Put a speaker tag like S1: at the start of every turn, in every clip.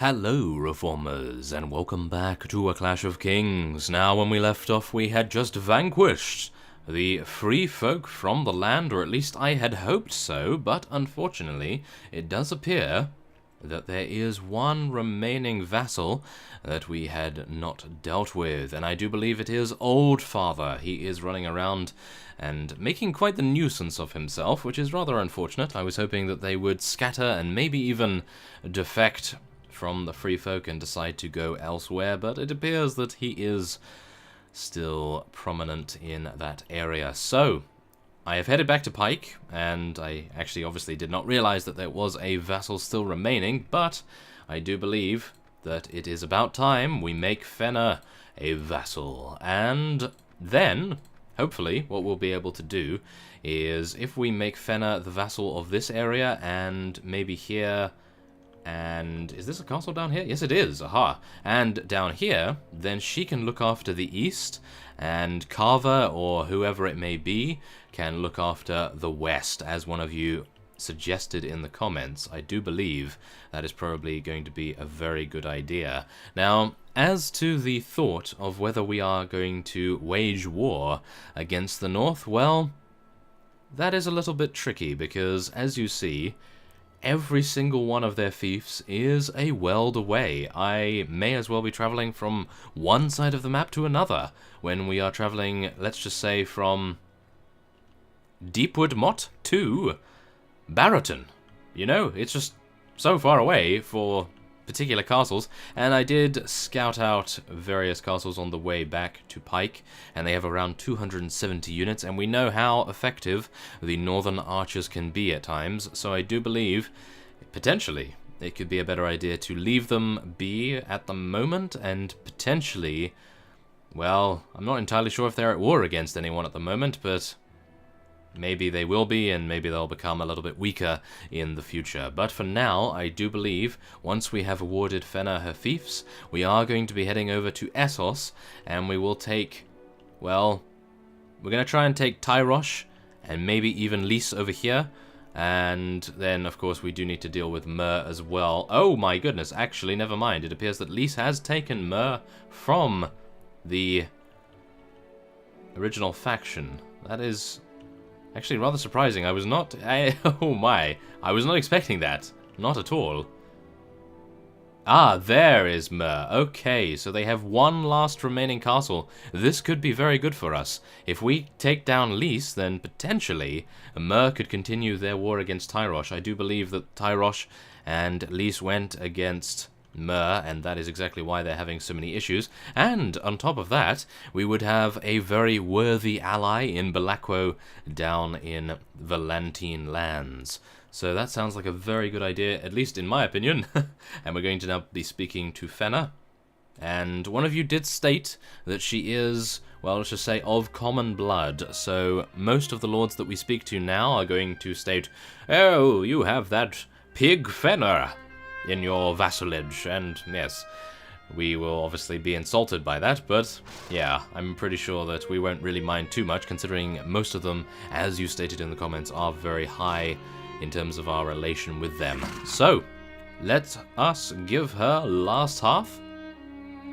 S1: Hello, Reformers, and welcome back to A Clash of Kings. Now, when we left off, we had just vanquished the free folk from the land, or at least I had hoped so, but unfortunately, it does appear that there is one remaining vassal that we had not dealt with, and I do believe it is Old Father. He is running around and making quite the nuisance of himself, which is rather unfortunate. I was hoping that they would scatter and maybe even defect from the free folk and decide to go elsewhere, but it appears that he is still prominent in that area. So, I have headed back to Pike, and I actually obviously did not realize that there was a vassal still remaining, but I do believe that it is about time we make Fenner a vassal. And then, hopefully, what we'll be able to do is, if we make Fenner the vassal of this area, and maybe here, and is this a castle down here? Yes, it is. Aha. And down here, then she can look after the east, and Carver, or whoever it may be, can look after the west, as one of you suggested in the comments. I do believe that is probably going to be a very good idea. Now, as to the thought of whether we are going to wage war against the north, well, that is a little bit tricky, because as you see, every single one of their fiefs is a world away. I may as well be traveling from one side of the map to another when we are traveling, let's just say, from Deepwood Moat to Barrowton. You know, it's just so far away for particular castles, and I did scout out various castles on the way back to Pike, and they have around 270 units, and we know how effective the northern archers can be at times, so I do believe, potentially, it could be a better idea to leave them be at the moment, and potentially, well, I'm not entirely sure if they're at war against anyone at the moment, but maybe they will be, and maybe they'll become a little bit weaker in the future. But for now, I do believe, once we have awarded Fenner her fiefs, we are going to be heading over to Essos, and we will take, well, we're going to try and take Tyrosh, and maybe even Lease over here, and then, of course, we do need to deal with Myr as well. Oh my goodness, actually, never mind. It appears that Lease has taken Myr from the original faction. That is actually rather surprising. I was not... oh my. I was not expecting that. Not at all. Ah, there is Myr. Okay, so they have one last remaining castle. This could be very good for us. If we take down Lease, then potentially Myr could continue their war against Tyrosh. I do believe that Tyrosh and Lease went against Myr, and that is exactly why they're having so many issues. And on top of that, we would have a very worthy ally in Belacqo down in Valentine lands. So that sounds like a very good idea, at least in my opinion. And we're going to now be speaking to Fenner. And one of you did state that she is, well, let's just say, of common blood. So most of the lords that we speak to now are going to state, "Oh, you have that pig Fenner in your vassalage," and yes, we will obviously be insulted by that, but yeah, I'm pretty sure that we won't really mind too much, considering most of them, as you stated in the comments, are very high in terms of our relation with them. So, let us give her last half.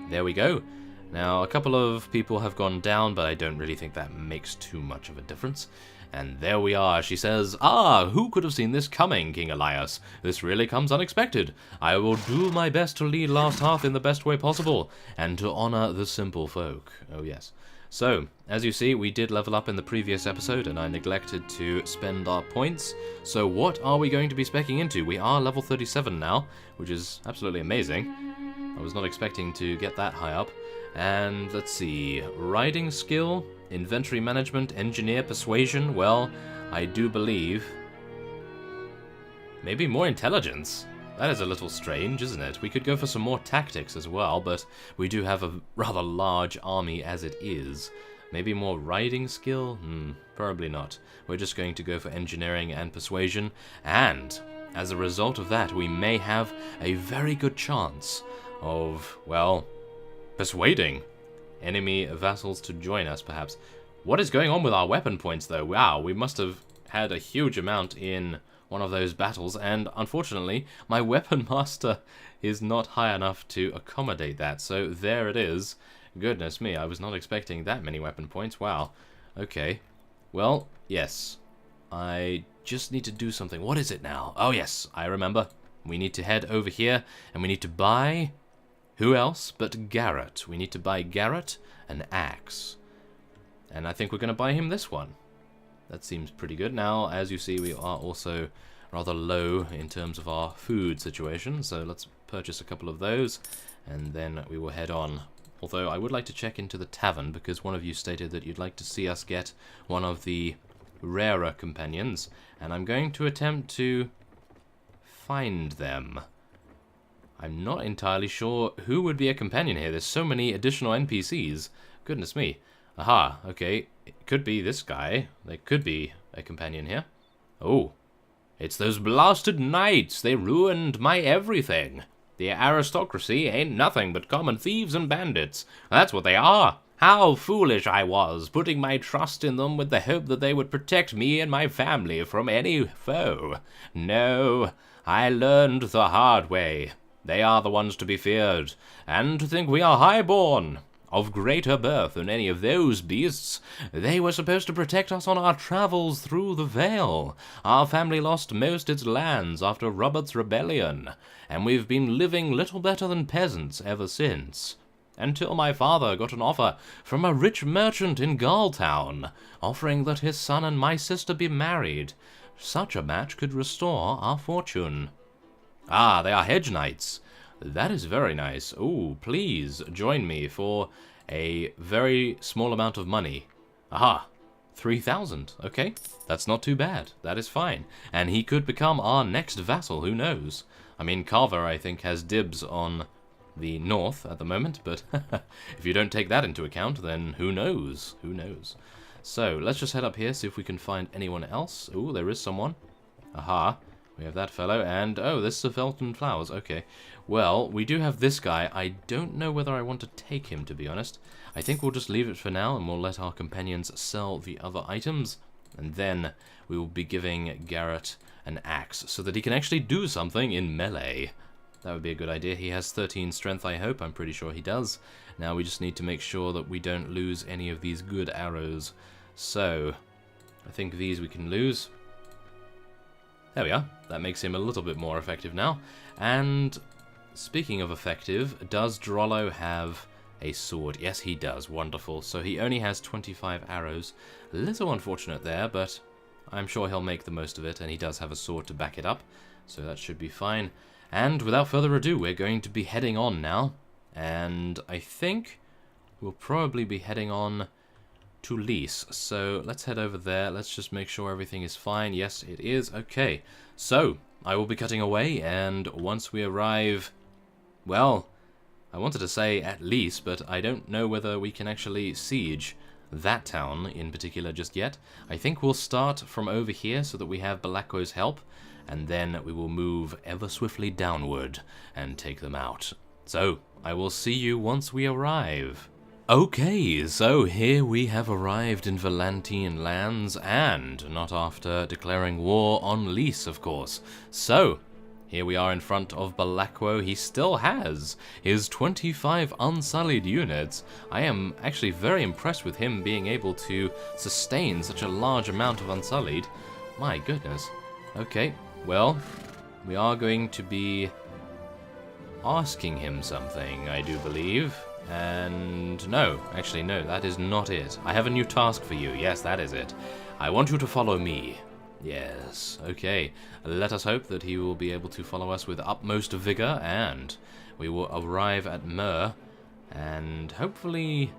S1: There we go. Now, a couple of people have gone down, but I don't really think that makes too much of a difference. And there we are. She says, "Ah, who could have seen this coming, King Elias? This really comes unexpected. I will do my best to lead last half in the best way possible, and to honor the simple folk." Oh yes. So, as you see, we did level up in the previous episode, and I neglected to spend our points. So what are we going to be speccing into? We are level 37 now, which is absolutely amazing. I was not expecting to get that high up. And let's see, riding skill, inventory management, engineer, persuasion. Well, I do believe maybe more intelligence. That is a little strange, isn't it? We could go for some more tactics as well, but we do have a rather large army as it is. Maybe more riding skill? Probably not. We're just going to go for engineering and persuasion, and as a result of that, we may have a very good chance of, well, persuading enemy vassals to join us, perhaps. What is going on with our weapon points, though? Wow, we must have had a huge amount in one of those battles, and unfortunately, my weapon master is not high enough to accommodate that, so there it is. Goodness me, I was not expecting that many weapon points. Wow. Okay. Well, yes. I just need to do something. What is it now? Oh, yes, I remember. We need to head over here, and we need to buy... Who else but Garrett? We need to buy Garrett an axe. And I think we're going to buy him this one. That seems pretty good. Now, as you see, we are also rather low in terms of our food situation, so let's purchase a couple of those, and then we will head on. Although, I would like to check into the tavern, because one of you stated that you'd like to see us get one of the rarer companions, and I'm going to attempt to find them. I'm not entirely sure who would be a companion here. There's so many additional NPCs. Goodness me. Aha, okay. It could be this guy. There could be a companion here. Oh, it's those blasted knights. They ruined my everything. The aristocracy ain't nothing but common thieves and bandits. That's what they are. How foolish I was, putting my trust in them with the hope that they would protect me and my family from any foe. No, I learned the hard way. They are the ones to be feared, and to think we are highborn, of greater birth than any of those beasts. They were supposed to protect us on our travels through the Vale. Our family lost most its lands after Robert's rebellion, and we've been living little better than peasants ever since. Until my father got an offer from a rich merchant in Galltown, offering that his son and my sister be married. Such a match could restore our fortune. Ah, they are hedge knights. That is very nice. Oh, please join me for a very small amount of money. Aha, 3,000. Okay, that's not too bad. That is fine. And he could become our next vassal, who knows? I mean, Carver, I think, has dibs on the north at the moment, but if you don't take that into account, then who knows? Who knows? So, let's just head up here, see if we can find anyone else. Oh, there is someone. Aha. We have that fellow, and, oh, this is the Felton Flowers, okay. Well, we do have this guy. I don't know whether I want to take him, to be honest. I think we'll just leave it for now, and we'll let our companions sell the other items, and then we will be giving Garrett an axe, so that he can actually do something in melee. That would be a good idea. He has 13 strength, I hope. I'm pretty sure he does. Now we just need to make sure that we don't lose any of these good arrows. So, I think these we can lose. There we are. That makes him a little bit more effective now. And speaking of effective, does Drollo have a sword? Yes, he does. Wonderful. So he only has 25 arrows. A little unfortunate there, but I'm sure he'll make the most of it, and he does have a sword to back it up, so that should be fine. And without further ado, we're going to be heading on now, and I think we'll probably be heading on to Lease. So let's head over there. Let's just make sure everything is fine. Yes, it is. Okay, so I will be cutting away, and once we arrive, well, I wanted to say at Lease, but I don't know whether we can actually siege that town in particular just yet. I think we'll start from over here so that we have Balakwo's help, and then we will move ever swiftly downward and take them out. So I will see you once we arrive. Okay, so here we have arrived in Valentine lands, and not after declaring war on Lease, of course. So, here we are in front of Balakwo. He still has his 25 unsullied units. I am actually very impressed with him being able to sustain such a large amount of unsullied. My goodness. Okay, well, we are going to be asking him something, I do believe. And no, actually no, that is not it. I have a new task for you. Yes, that is it. I want you to follow me. Yes, okay. Let us hope that he will be able to follow us with utmost vigor, and we will arrive at Mur, and hopefully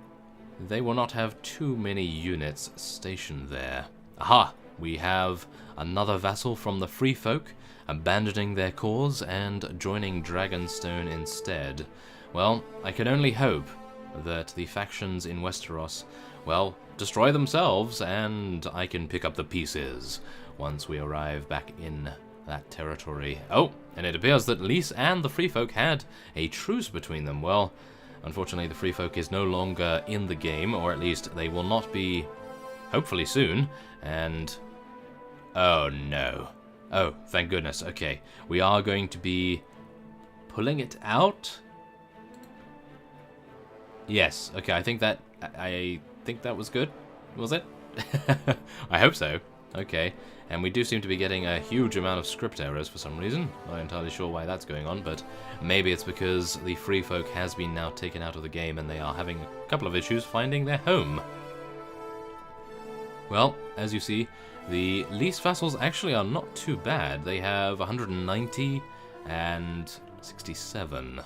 S1: they will not have too many units stationed there. Aha! We have another vassal from the Free Folk, abandoning their cause and joining Dragonstone instead. Well, I can only hope that the factions in Westeros, well, destroy themselves, and I can pick up the pieces once we arrive back in that territory. Oh, and it appears that Lease and the Free Folk had a truce between them. Well, unfortunately the Free Folk is no longer in the game, or at least they will not be, hopefully soon, and oh no. Oh, thank goodness. Okay. We are going to be pulling it out. Yes. Okay, I think that was good. Was it? I hope so. Okay. And we do seem to be getting a huge amount of script errors for some reason. Not entirely sure why that's going on, but maybe it's because the Free Folk has been now taken out of the game and they are having a couple of issues finding their home. Well, as you see, the Lease vassals actually are not too bad. They have 190 and 67.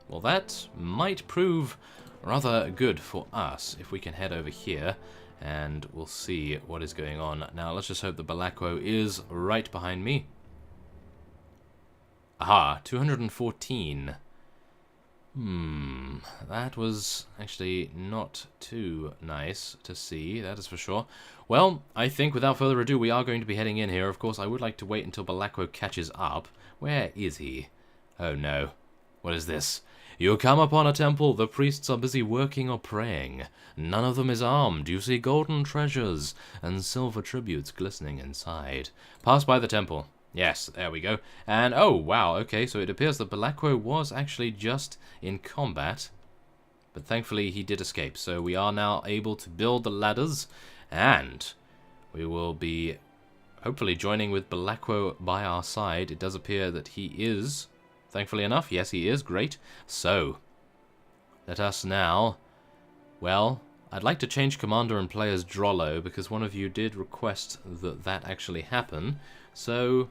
S1: Well, that might prove rather good for us if we can head over here and we'll see what is going on. Now, let's just hope the Balakwo is right behind me. Aha, 214. That was actually not too nice to see, that is for sure. Well, I think without further ado, we are going to be heading in here. Of course, I would like to wait until Balakwo catches up. Where is he? Oh no. What is this? You come upon a temple, the priests are busy working or praying. None of them is armed. You see golden treasures and silver tributes glistening inside. Pass by the temple. Yes, there we go. And, oh, wow, okay, so it appears that Balakwo was actually just in combat. But thankfully he did escape, so we are now able to build the ladders. And we will be hopefully joining with Balakwo by our side. It does appear that he is... Thankfully enough, yes he is, great. So, let us now, well, I'd like to change commander and play as Drollo, because one of you did request that that actually happen. So,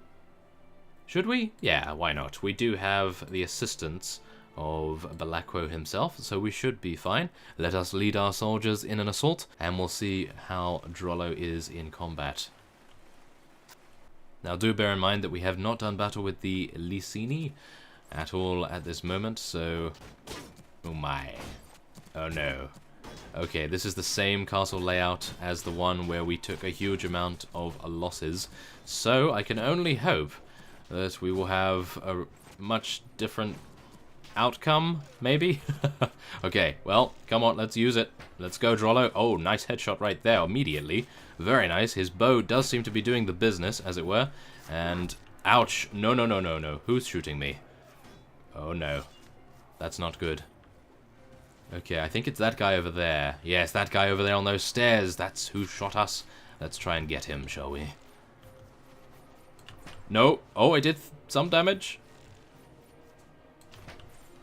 S1: should we? Yeah, why not? We do have the assistance of Balakwo himself, so we should be fine. Let us lead our soldiers in an assault, and we'll see how Drollo is in combat. Now do bear in mind that we have not done battle with the Licini at all at this moment, so... Oh my. Oh no. Okay, this is the same castle layout as the one where we took a huge amount of losses, so I can only hope that we will have a much different outcome, maybe? Okay, well, come on, let's use it. Let's go, Drollo. Oh, nice headshot right there immediately. Very nice. His bow does seem to be doing the business, as it were. And, ouch. No, no, no, no, no. Who's shooting me? Oh, no. That's not good. Okay, I think it's that guy over there. Yes, that guy over there on those stairs. That's who shot us. Let's try and get him, shall we? No. Oh, I did some damage.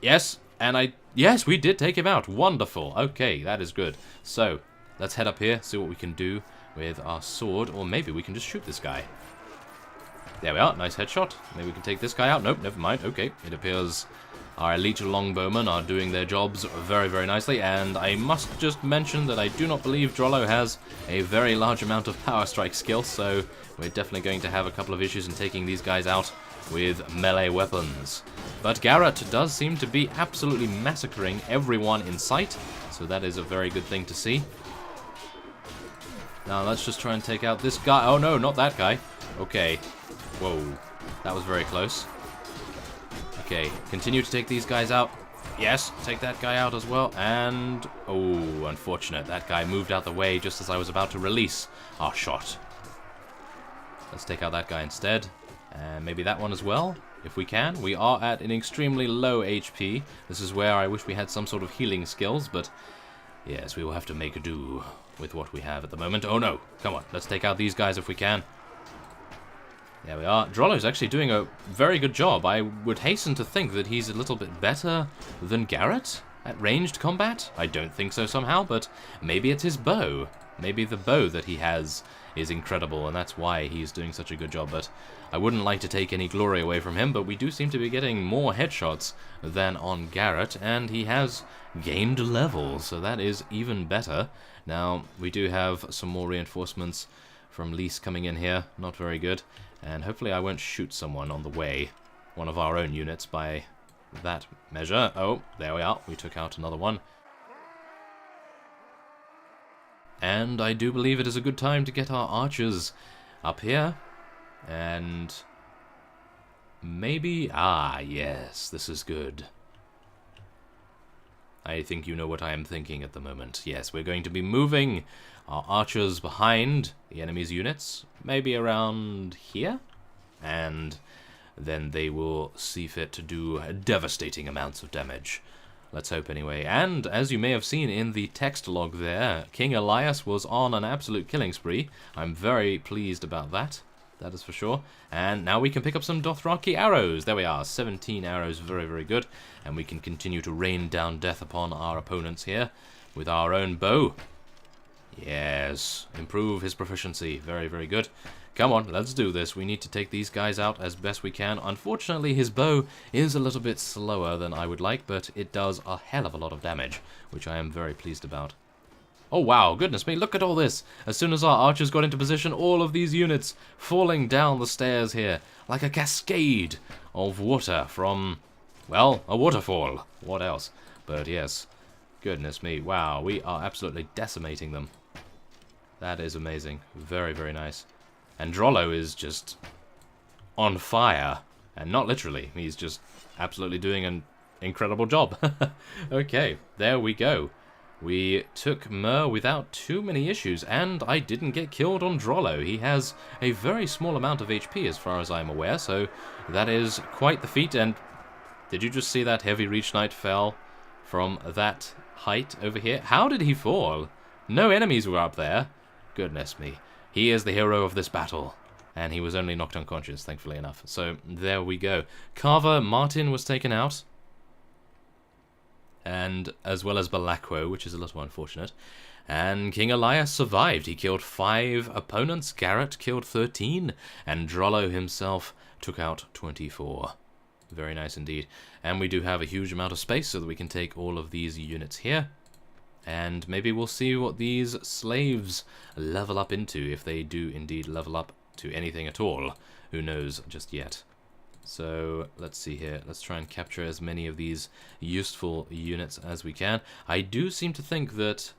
S1: Yes, and yes, we did take him out. Wonderful. Okay, that is good. So, let's head up here, see what we can do with our sword, or maybe we can just shoot this guy. There we are, nice headshot. Maybe we can take this guy out. Nope, never mind. Okay, it appears our elite longbowmen are doing their jobs very, very nicely, and I must just mention that I do not believe Drollo has a very large amount of power strike skill, so we're definitely going to have a couple of issues in taking these guys out with melee weapons. But Garrett does seem to be absolutely massacring everyone in sight, so that is a very good thing to see. Now let's just try and take out this guy. Oh no, not that guy. Okay. Whoa. That was very close. Okay, continue to take these guys out. Yes, take that guy out as well. And, oh, unfortunate. That guy moved out the way just as I was about to release our shot. Let's take out that guy instead. And maybe that one as well, if we can. We are at an extremely low HP. This is where I wish we had some sort of healing skills, but yes, we will have to make do with what we have at the moment. Oh no, come on, let's take out these guys if we can. There we are. Drollo's actually doing a very good job. I would hasten to think that he's a little bit better than Garrett at ranged combat. I don't think so somehow, but maybe it's his bow. Maybe the bow that he has is incredible, and that's why he's doing such a good job. But I wouldn't like to take any glory away from him, but we do seem to be getting more headshots than on Garrett, and he has gained level, so that is even better. Now, we do have some more reinforcements from Lease coming in here. Not very good. And hopefully I won't shoot someone on the way. One of our own units by that measure. Oh, there we are. We took out another one. And I do believe it is a good time to get our archers up here. And maybe... Ah, yes, this is good. I think you know what I am thinking at the moment. Yes, we're going to be moving our archers behind the enemy's units. Maybe around here? and then they will see fit to do devastating amounts of damage. Let's hope anyway. And as you may have seen in the text log there, King Elias was on an absolute killing spree. I'm very pleased about that. That is for sure. And now we can pick up some Dothraki arrows. There we are. 17 arrows. Very, very good. And we can continue to rain down death upon our opponents here with our own bow. Yes. Improve his proficiency. Very, very good. Come on, let's do this. We need to take these guys out as best we can. Unfortunately, his bow is a little bit slower than I would like, but it does a hell of a lot of damage, which I am very pleased about. Oh, wow, goodness me, look at all this. As soon as our archers got into position, all of these units falling down the stairs here, like a cascade of water from, well, a waterfall. What else? But yes, goodness me, wow, we are absolutely decimating them. That is amazing. Very, very nice. And Drollo is just on fire. And not literally. He's just absolutely doing an incredible job. Okay, there we go. We took Myr without too many issues, and I didn't get killed on Drollo. He has a very small amount of HP as far as I'm aware, so that is quite the feat. And did you just see that heavy reach knight fell from that height over here? How did he fall? No enemies were up there. Goodness me. He is the hero of this battle. And he was only knocked unconscious, thankfully enough. So, there we go. Carver Martin was taken out. And as well as Belacqo, which is a little unfortunate. And King Elias survived. He killed 5 opponents. Garrett killed 13. And Drollo himself took out 24. Very nice indeed. And we do have a huge amount of space so that we can take all of these units here. And maybe we'll see what these slaves level up into, if they do indeed level up to anything at all. Who knows just yet. So, let's see here. Let's try and capture as many of these useful units as we can. I do seem to think that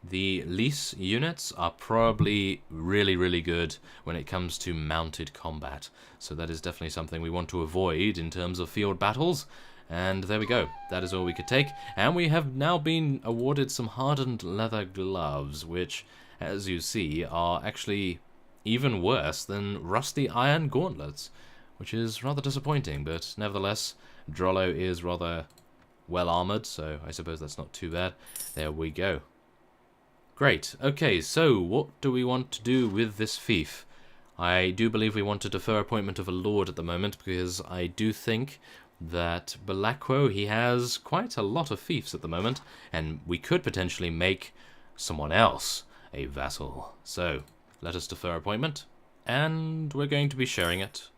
S1: the Lease units are probably really, really good when it comes to mounted combat. So that is definitely something we want to avoid in terms of field battles. And there we go. That is all we could take. And we have now been awarded some hardened leather gloves, which, as you see, are actually even worse than rusty iron gauntlets, which is rather disappointing. But nevertheless, Drollo is rather well armored, so I suppose that's not too bad. There we go. Great. Okay, so what do we want to do with this fief? I do believe we want to defer appointment of a lord at the moment, because I do think that Belacqo, he has quite a lot of fiefs at the moment, and we could potentially make someone else a vassal. So, let us defer appointment, and we're going to be sharing it.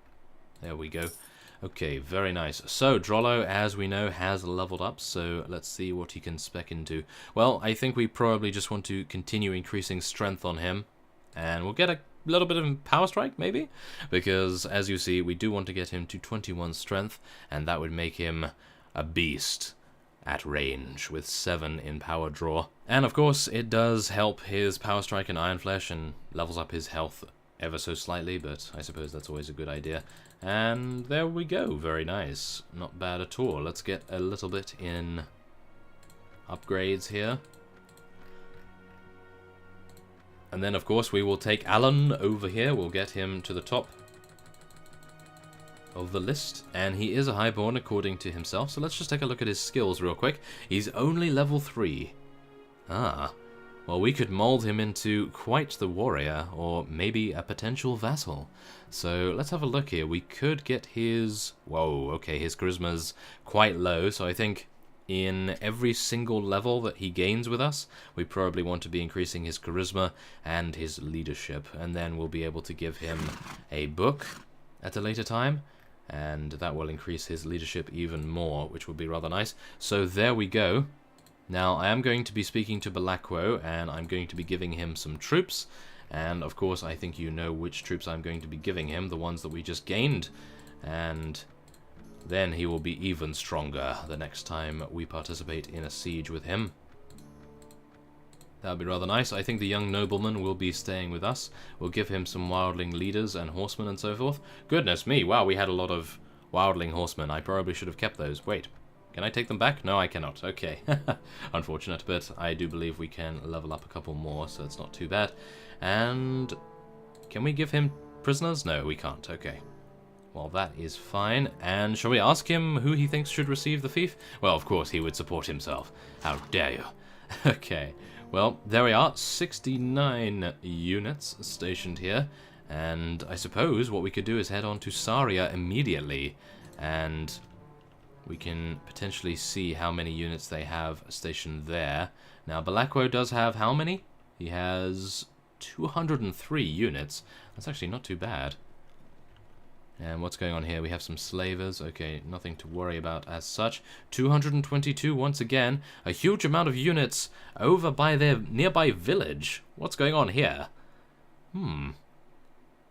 S1: There we go. Okay, very nice. So, Drollo, as we know, has leveled up, so let's see what he can spec into. Well, I think we probably just want to continue increasing strength on him, and we'll get a little bit of power strike, maybe? Because, as you see, we do want to get him to 21 strength, and that would make him a beast at range, with 7 in power draw. And, of course, it does help his power strike and iron flesh, and levels up his health ever so slightly, but I suppose that's always a good idea. And there we go, very nice. Not bad at all. Let's get a little bit in upgrades here. And then, of course, we will take Alan over here. We'll get him to the top of the list. And he is a highborn, according to himself. So let's just take a look at his skills real quick. He's only level 3. Ah. Well, we could mold him into quite the warrior, or maybe a potential vassal. So let's have a look here. We could get his... Whoa, okay, his charisma's quite low. So I think in every single level that he gains with us, we probably want to be increasing his charisma and his leadership. And then we'll be able to give him a book at a later time. And that will increase his leadership even more, which would be rather nice. So there we go. Now, I am going to be speaking to Belacqo, and I'm going to be giving him some troops. And, of course, I think you know which troops I'm going to be giving him, the ones that we just gained. And then he will be even stronger the next time we participate in a siege with him. That would be rather nice. I think the young nobleman will be staying with us. We'll give him some wildling leaders and horsemen and so forth. Goodness me, wow, we had a lot of wildling horsemen. I probably should have kept those. Wait. Can I take them back? No, I cannot. Okay. Unfortunate, but I do believe we can level up a couple more, so it's not too bad. And can we give him prisoners? No, we can't. Okay. Well, that is fine. And shall we ask him who he thinks should receive the fief? Well, of course, he would support himself. How dare you? Okay. Well, there we are. 69 units stationed here. And I suppose what we could do is head on to Saria immediately. And we can potentially see how many units they have stationed there. Now, Balakwo does have how many? He has 203 units. That's actually not too bad. And what's going on here? We have some slavers. Okay, nothing to worry about as such. 222 once again. A huge amount of units over by their nearby village. What's going on here?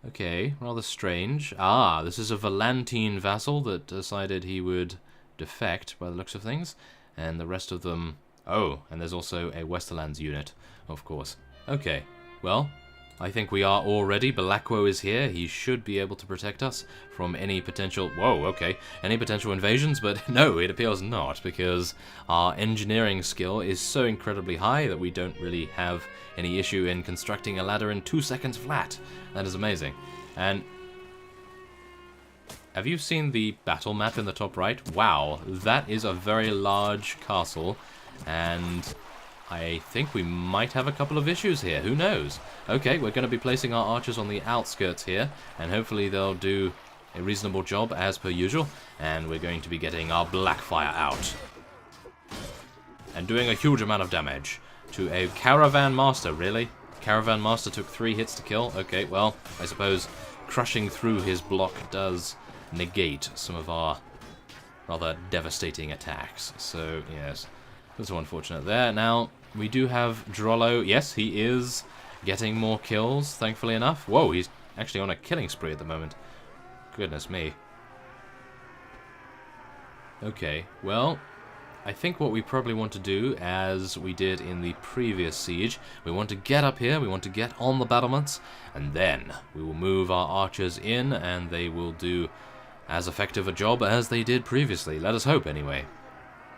S1: Okay, rather strange. Ah, this is a Valentine vassal that decided he would defect by the looks of things. And the rest of them... Oh, and there's also a Westerlands unit, of course. Okay, well... I think we are all ready. Balakwo is here. He should be able to protect us from any potential... Whoa, okay. Any potential invasions, but no, it appears not, because our engineering skill is so incredibly high that we don't really have any issue in constructing a ladder in 2 seconds flat. That is amazing. And... have you seen the battle map in the top right? Wow, that is a very large castle, and... I think we might have a couple of issues here. Who knows? Okay, we're going to be placing our archers on the outskirts here, and hopefully they'll do a reasonable job as per usual. And we're going to be getting our Blackfire out. And doing a huge amount of damage to a Caravan Master, really? Caravan Master took 3 hits to kill? Okay, well, I suppose crushing through his block does negate some of our rather devastating attacks. So, yes. That's so unfortunate there. Now, we do have Drollo. Yes, he is getting more kills, thankfully enough. Whoa, he's actually on a killing spree at the moment. Goodness me. Okay, well, I think what we probably want to do, as we did in the previous siege, we want to get up here, we want to get on the battlements, and then we will move our archers in, and they will do as effective a job as they did previously. Let us hope, anyway.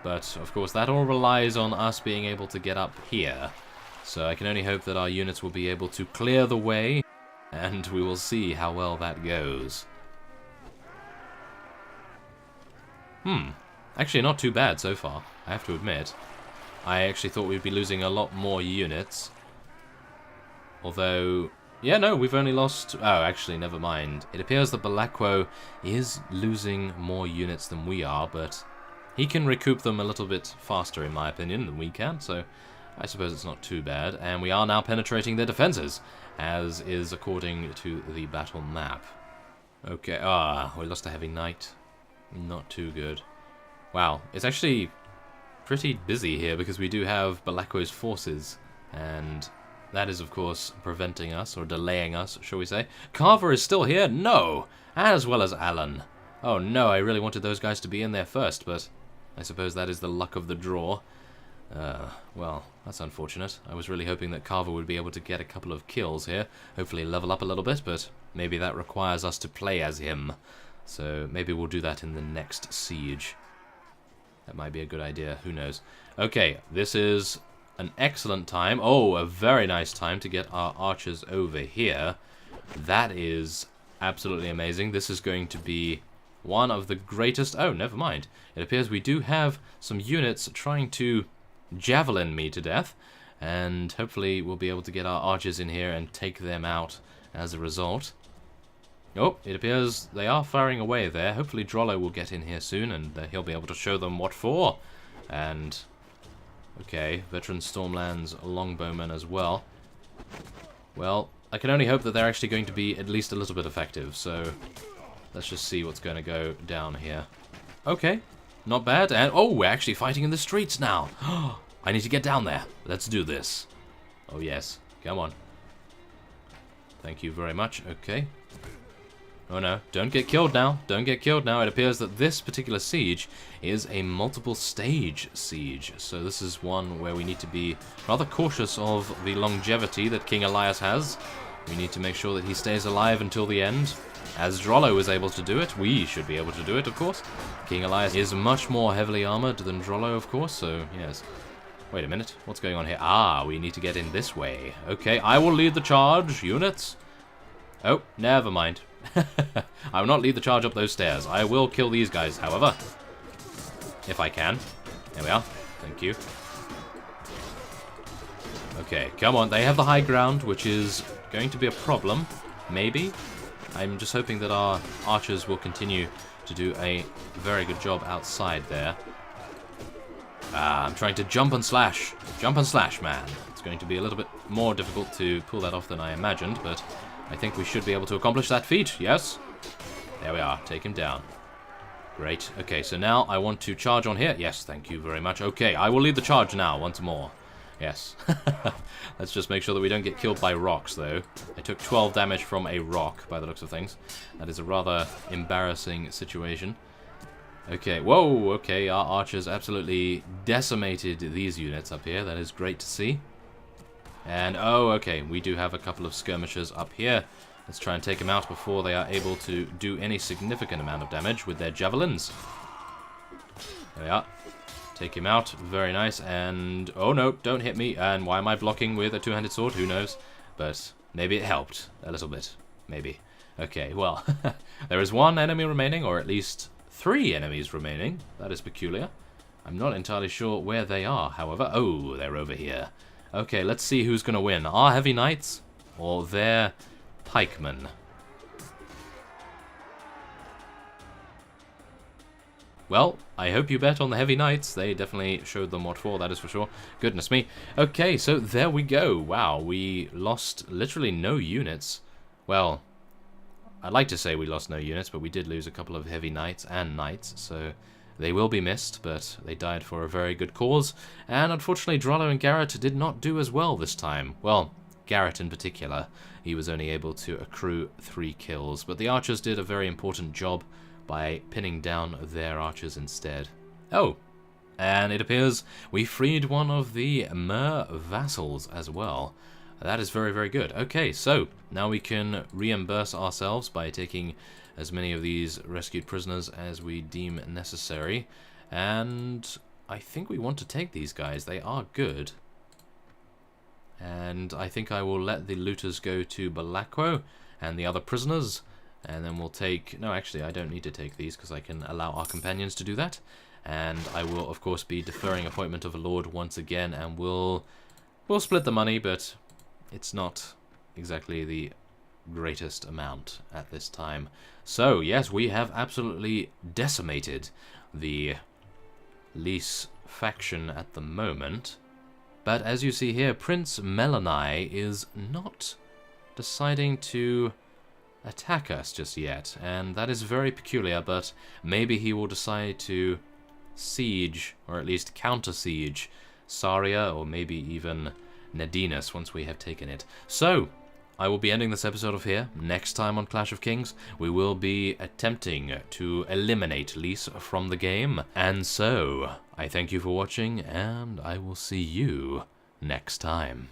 S1: But, of course, that all relies on us being able to get up here. So I can only hope that our units will be able to clear the way, and we will see how well that goes. Actually, not too bad so far, I have to admit. I actually thought we'd be losing a lot more units. Although... yeah, no, we've only lost... oh, actually, never mind. It appears that Balakwo is losing more units than we are, but... he can recoup them a little bit faster, in my opinion, than we can, so I suppose it's not too bad. And we are now penetrating their defenses, as is according to the battle map. Okay, we lost a heavy knight. Not too good. Wow, it's actually pretty busy here, because we do have Balakwo's forces, and that is, of course, preventing us, or delaying us, shall we say. Carver is still here? No! As well as Alan. Oh no, I really wanted those guys to be in there first, but... I suppose that is the luck of the draw. Well, that's unfortunate. I was really hoping that Carver would be able to get a couple of kills here. Hopefully level up a little bit, but maybe that requires us to play as him. So maybe we'll do that in the next siege. That might be a good idea. Who knows? Okay, this is an excellent time. Oh, a very nice time to get our archers over here. That is absolutely amazing. This is going to be... one of the greatest... oh, never mind. It appears we do have some units trying to javelin me to death, and hopefully we'll be able to get our archers in here and take them out as a result. Oh, it appears they are firing away there. Hopefully Drollo will get in here soon, and he'll be able to show them what for. And... okay, veteran Stormlands longbowmen as well. Well, I can only hope that they're actually going to be at least a little bit effective, so... let's just see what's going to go down here. Okay, not bad. And oh, we're actually fighting in the streets now. I need to get down there. Let's do this. Oh, yes. Come on. Thank you very much. Okay. Oh, no. Don't get killed now. Don't get killed now. It appears that this particular siege is a multiple stage siege. So this is one where we need to be rather cautious of the longevity that King Elias has. We need to make sure that he stays alive until the end. As Drollo was able to do it, we should be able to do it, of course. King Elias is much more heavily armored than Drollo, of course, so yes. Wait a minute, what's going on here? Ah, we need to get in this way. Okay, I will lead the charge, units. Oh, never mind. I will not lead the charge up those stairs. I will kill these guys, however. If I can. There we are. Thank you. Okay, come on. They have the high ground, which is going to be a problem. Maybe. I'm just hoping that our archers will continue to do a very good job outside there. I'm trying to jump and slash. Jump and slash, man. It's going to be a little bit more difficult to pull that off than I imagined, but I think we should be able to accomplish that feat. Yes? There we are. Take him down. Great. Okay, so now I want to charge on here. Yes, thank you very much. Okay, I will lead the charge now once more. Yes. Let's just make sure that we don't get killed by rocks, though. I took 12 damage from a rock, by the looks of things. That is a rather embarrassing situation. Okay, whoa, okay, our archers absolutely decimated these units up here. That is great to see. And, oh, okay, we do have a couple of skirmishers up here. Let's try and take them out before they are able to do any significant amount of damage with their javelins. There we are. Take him out. Very nice. And, oh no, don't hit me. And why am I blocking with a two-handed sword? Who knows? But maybe it helped a little bit. Maybe. Okay, well, there is one enemy remaining, or at least 3 enemies remaining. That is peculiar. I'm not entirely sure where they are, however. Oh, they're over here. Okay, let's see who's going to win. Our heavy knights or their pikemen? Well, I hope you bet on the heavy knights. They definitely showed them what for, that is for sure. Goodness me. Okay, so there we go. Wow, we lost literally no units. Well, I'd like to say we lost no units, but we did lose a couple of heavy knights and knights, so they will be missed, but they died for a very good cause. And unfortunately, Drollo and Garrett did not do as well this time. Well, Garrett in particular. He was only able to accrue 3 kills, but the archers did a very important job by pinning down their archers instead. Oh, and it appears we freed one of the Mer vassals as well. That is very, very good. Okay, so now we can reimburse ourselves by taking as many of these rescued prisoners as we deem necessary. And I think we want to take these guys. They are good. And I think I will let the looters go to Balakwo and the other prisoners. And then we'll take... No, actually, I don't need to take these because I can allow our companions to do that. And I will, of course, be deferring appointment of a lord once again. And we'll split the money, but it's not exactly the greatest amount at this time. So, yes, we have absolutely decimated the Lease faction at the moment. But as you see here, Prince Melanai is not deciding to attack us just yet, and that is very peculiar, but maybe he will decide to siege, or at least counter-siege, Saria, or maybe even Nedinas once we have taken it. So, I will be ending this episode off here. Next time on Clash of Kings, we will be attempting to eliminate Lease from the game. And so, I thank you for watching, and I will see you next time.